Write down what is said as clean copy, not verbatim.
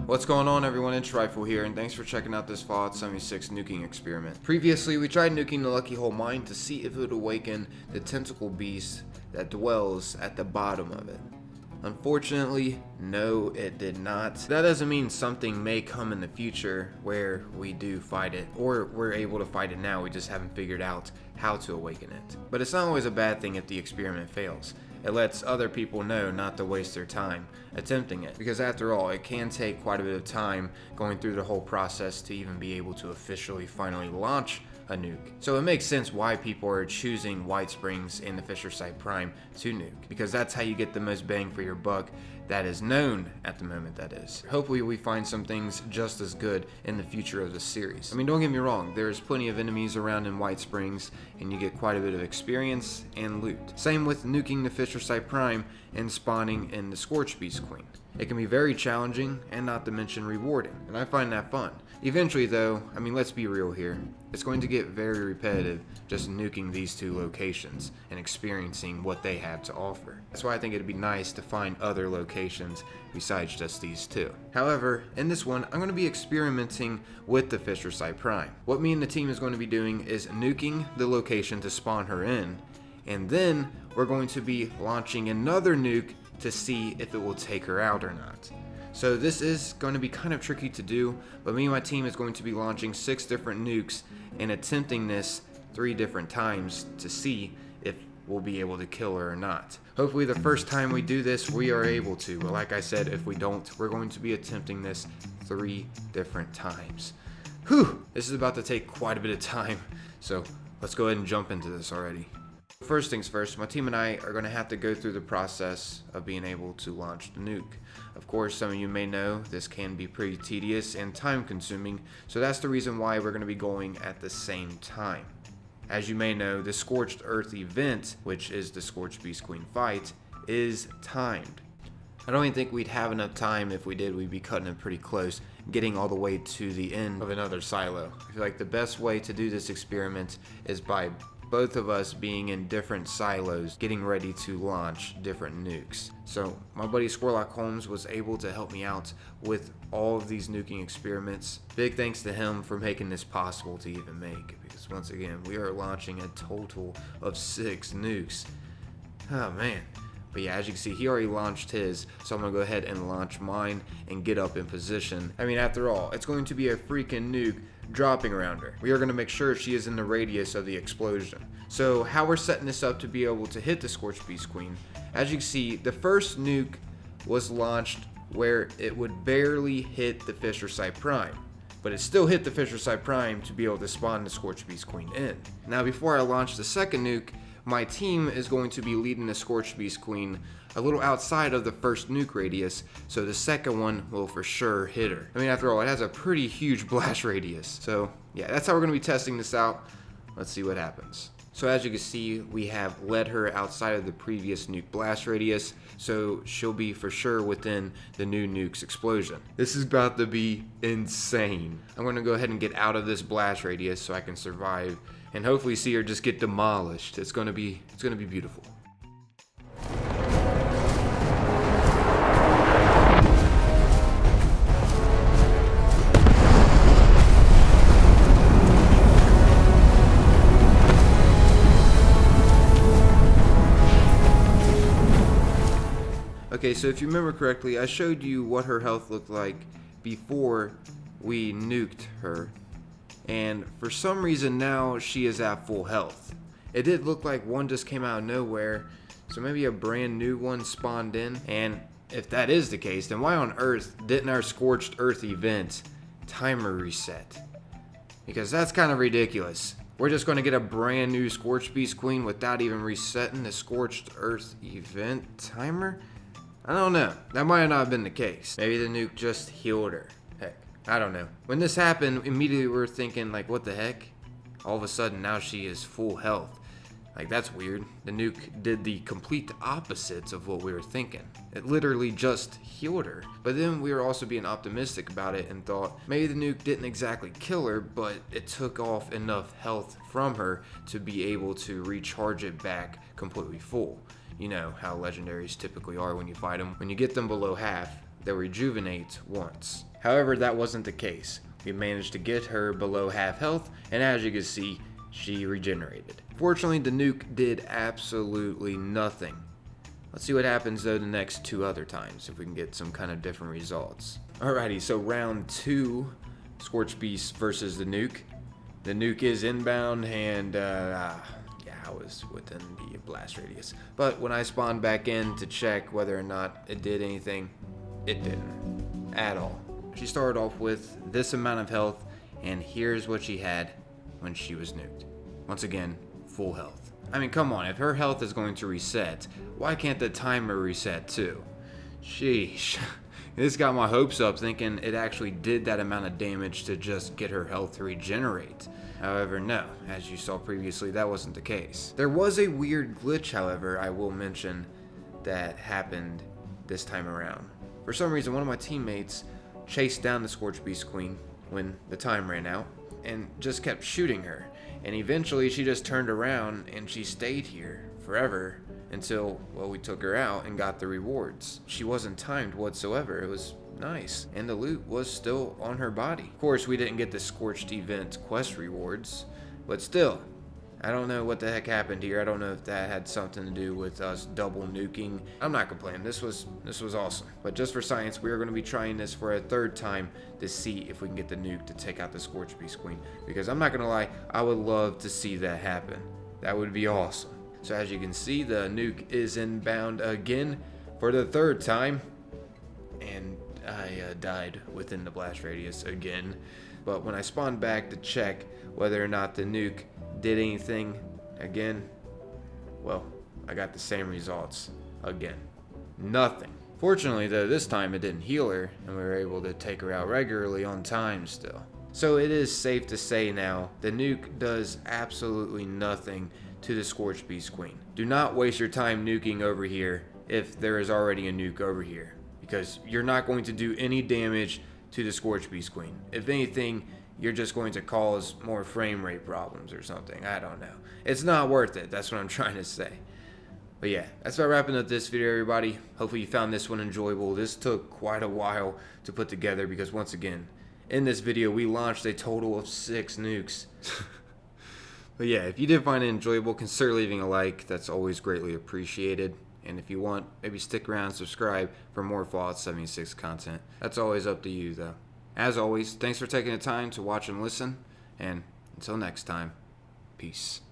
What's going on, everyone? It's Rifle here, and thanks for checking out this Fallout 76 nuking experiment. Previously, we tried nuking the Lucky Hole mine to see if it would awaken the tentacle beast that dwells at the bottom of it. Unfortunately, no, it did not. That doesn't mean something may come in the future where we do fight it, or we're able to fight it now, we just haven't figured out how to awaken it. But it's not always a bad thing if the experiment fails. It lets other people know not to waste their time attempting it, because after all, it can take quite a bit of time going through the whole process to even be able to officially finally launch a nuke. So it makes sense why people are choosing White Springs and the Fisher Site Prime to nuke, because that's how you get the most bang for your buck that is known at the moment, that is. Hopefully we find some things just as good in the future of the series. I mean, don't get me wrong, there's plenty of enemies around in White Springs and you get quite a bit of experience and loot. Same with nuking the Fisher Site Prime and spawning in the Scorchbeast Queen. It can be very challenging and not to mention rewarding, and I find that fun. Eventually though, I mean, let's be real here, it's going to get very repetitive just nuking these two locations and experiencing what they have to offer. That's why I think it'd be nice to find other locations besides just these two. However, in this one, I'm going to be experimenting with the Fisher Site Prime. What me and the team is going to be doing is nuking the location to spawn her in, and then we're going to be launching another nuke to see if it will take her out or not. So this is going to be kind of tricky to do, but me and my team is going to be launching 6 different nukes and attempting this 3 different times to see if we'll be able to kill her or not. Hopefully the first time we do this, we are able to, but like I said, if we don't, we're going to be attempting this 3 different times. Whew, this is about to take quite a bit of time, so let's go ahead and jump into this already. First things first, my team and I are going to have to go through the process of being able to launch the nuke. Of course, some of you may know this can be pretty tedious and time consuming, so that's the reason why we're going to be going at the same time. As you may know, the Scorched Earth event, which is the Scorchbeast Queen fight, is timed. I don't even think we'd have enough time. If we did, we'd be cutting it pretty close, getting all the way to the end of another silo. I feel like the best way to do this experiment is by both of us being in different silos, getting ready to launch different nukes. So my buddy Squirlock Holmes was able to help me out with all of these nuking experiments. Big thanks to him for making this possible to even make, because once again, we are launching a total of 6 nukes. Oh man. But yeah, as you can see, he already launched his, so I'm gonna go ahead and launch mine and get up in position. I mean, after all, it's going to be a freaking nuke dropping around her. We are going to make sure she is in the radius of the explosion. So how we're setting this up to be able to hit the Scorchbeast Queen, as you can see, the first nuke was launched where it would barely hit the Fisher Site Prime, but it still hit the Fisher Site Prime to be able to spawn the Scorchbeast Queen in. Now before I launch the second nuke, my team is going to be leading the Scorchbeast Queen a little outside of the first nuke radius, so the second one will for sure hit her. I mean, after all, it has a pretty huge blast radius. So yeah, that's how we're going to be testing this out. Let's see what happens. So as you can see, we have led her outside of the previous nuke blast radius, so she'll be for sure within the new nuke's explosion. This is about to be insane. I'm going to go ahead and get out of this blast radius so I can survive and hopefully see her just get demolished. It's gonna be beautiful. Okay, so if you remember correctly, I showed you what her health looked like before we nuked her. And for some reason now she is at full health. It did look like one just came out of nowhere, so maybe a brand new one spawned in. And if that is the case, then why on earth didn't our Scorched Earth event timer reset? Because that's kind of ridiculous. We're just going to get a brand new Scorchbeast Queen without even resetting the Scorched Earth event timer? I don't know. That might not have been the case. Maybe the nuke just healed her. Heck, I don't know. When this happened, immediately we were thinking, like, what the heck? All of a sudden, now she is full health. Like, that's weird. The nuke did the complete opposites of what we were thinking. It literally just healed her. But then we were also being optimistic about it and thought maybe the nuke didn't exactly kill her, but it took off enough health from her to be able to recharge it back completely full. You know how legendaries typically are when you fight them. When you get them below half, they'll rejuvenate once. However, that wasn't the case. We managed to get her below half health, and as you can see, she regenerated. Fortunately, the nuke did absolutely nothing. Let's see what happens though the next 2 other times, if we can get some kind of different results. Alrighty, so round 2, Scorchbeast versus the nuke. The nuke is inbound, and yeah, I was within the blast radius. But when I spawned back in to check whether or not it did anything, it didn't at all. She started off with this amount of health, and here's what she had when she was nuked. Once again, full health. I mean, come on, if her health is going to reset, why can't the timer reset too? Sheesh. This got my hopes up, thinking it actually did that amount of damage to just get her health to regenerate. However, no, as you saw previously, that wasn't the case. There was a weird glitch, however, I will mention, that happened this time around. For some reason, one of my teammates chased down the Scorchbeast Queen when the time ran out and just kept shooting her. And eventually she just turned around and she stayed here forever until, well, we took her out and got the rewards. She wasn't timed whatsoever. It was nice. And the loot was still on her body. Of course, we didn't get the Scorched Event quest rewards, but still, I don't know what the heck happened here. I don't know if that had something to do with us double nuking. I'm not complaining. This was awesome. But just for science, we are going to be trying this for a 3rd time to see if we can get the nuke to take out the Scorchbeast Queen. Because I'm not going to lie, I would love to see that happen. That would be awesome. So as you can see, the nuke is inbound again for the 3rd time. And I died within the blast radius again. But when I spawned back to check whether or not the nuke did anything again, well, I got the same results again. Nothing. Fortunately though, this time it didn't heal her, and we were able to take her out regularly on time still. So it is safe to say now, the nuke does absolutely nothing to the Scorchbeast Queen. Do not waste your time nuking over here if there is already a nuke over here, because you're not going to do any damage to the Scorchbeast Queen. If anything, you're just going to cause more frame rate problems or something. I don't know. It's not worth it. That's what I'm trying to say. But yeah, that's about wrapping up this video, everybody. Hopefully you found this one enjoyable. This took quite a while to put together because, once again, in this video, we launched a total of 6 nukes. But yeah, if you did find it enjoyable, consider leaving a like. That's always greatly appreciated. And if you want, maybe stick around and subscribe for more Fallout 76 content. That's always up to you, though. As always, thanks for taking the time to watch and listen, and until next time, peace.